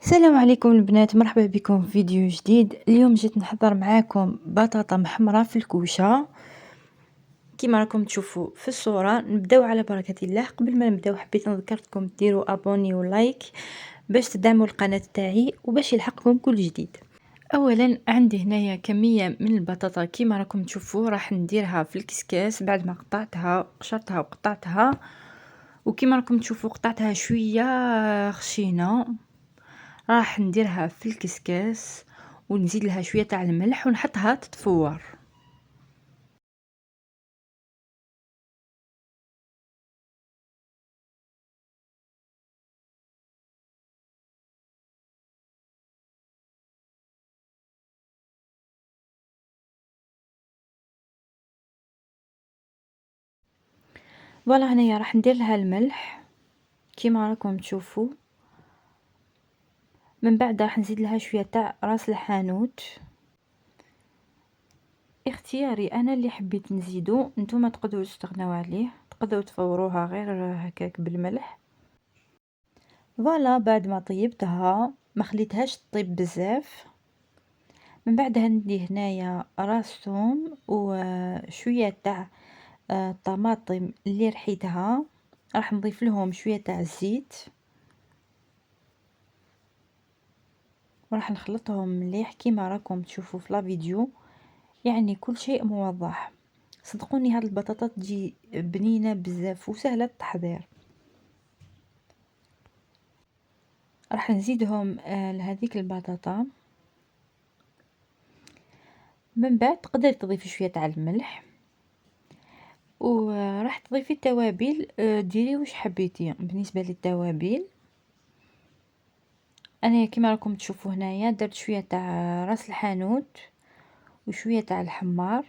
السلام عليكم البنات، مرحبا بكم في فيديو جديد. اليوم جيت نحضر معاكم بطاطا محمرة في الكوشة كيما راكم تشوفوا في الصورة. نبداو على بركة الله. قبل ما نبداو حبيت نذكركم ديروا ابوني ولايك باش تدعموا القناة تاعي وباش يلحقكم كل جديد. اولا عندي هنايا كمية من البطاطا كيما راكم تشوفوا، راح نديرها في الكسكاس بعد ما قطعتها، قشرتها وقطعتها، وكيما راكم تشوفوا قطعتها شوية خشينة. راح نديرها في الكسكاس ونزيد لها شويه تاع الملح ونحطها تتفور. فوالا هنايا راح ندير لها الملح كيما راكم تشوفوا. من بعد راح نزيد لها شويه تاع راس الحانوت اختياري انا اللي حبيت نزيدو، نتوما تقدروا تستغناو عليه، تقدروا تفوروها غير هكاك بالملح. فوالا بعد ما طيبتها ما خليتهاش تطيب بزاف. من بعدها ندي هنايا راس ثوم وشويه تاع طماطم اللي رحيتها، راح نضيف لهم شويه تاع الزيت وراح نخلطهم مليح كيما راكم تشوفوا في لا فيديو. يعني كل شيء موضح. صدقوني هاد البطاطا تجي بنينه بزاف وسهله التحضير. راح نزيدهم لهذيك البطاطا. من بعد تقدر تضيفي شويه تاع الملح وراح تضيفي التوابل. ديري واش حبيتي بالنسبه للتوابل. انا كيما راكم تشوفوا هنايا درت شويه تاع راس الحانوت وشويه تاع الحمار.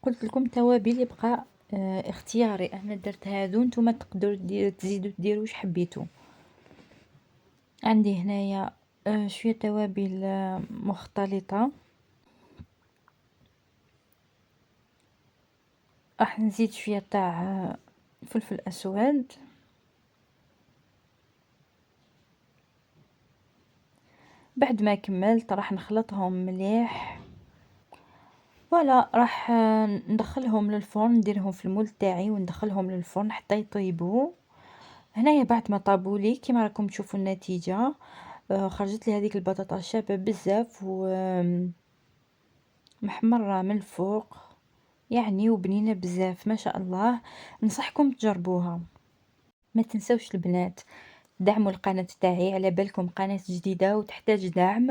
قلت لكم توابل يبقى اختياري، انا درت هادو، نتوما تقدروا تزيدوا ديروا واش حبيتوا. عندي هنايا شويه توابل مختلطه. راح نزيد شويه تاع فلفل اسود. بعد ما كملت راح نخلطهم مليح. فوالا راح ندخلهم للفرن، نديرهم في المول تاعي وندخلهم للفرن حتى يطيبوا. هنايا بعد ما طابوا لي كيما راكم تشوفوا النتيجه. خرجت لي هذيك البطاطا شابه بزاف ومحمره من الفوق يعني، وبنينه بزاف ما شاء الله. نصحكم تجربوها. ما تنسوش البنات دعموا القناه تاعي، على بالكم قناه جديده وتحتاج دعم.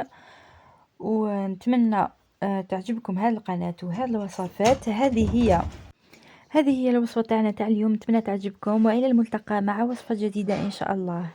ونتمنى تعجبكم هذه القناه وهذه الوصفات. هذه هي الوصفه تاعنا تاع اليوم، نتمنى تعجبكم والى الملتقى مع وصفه جديده ان شاء الله.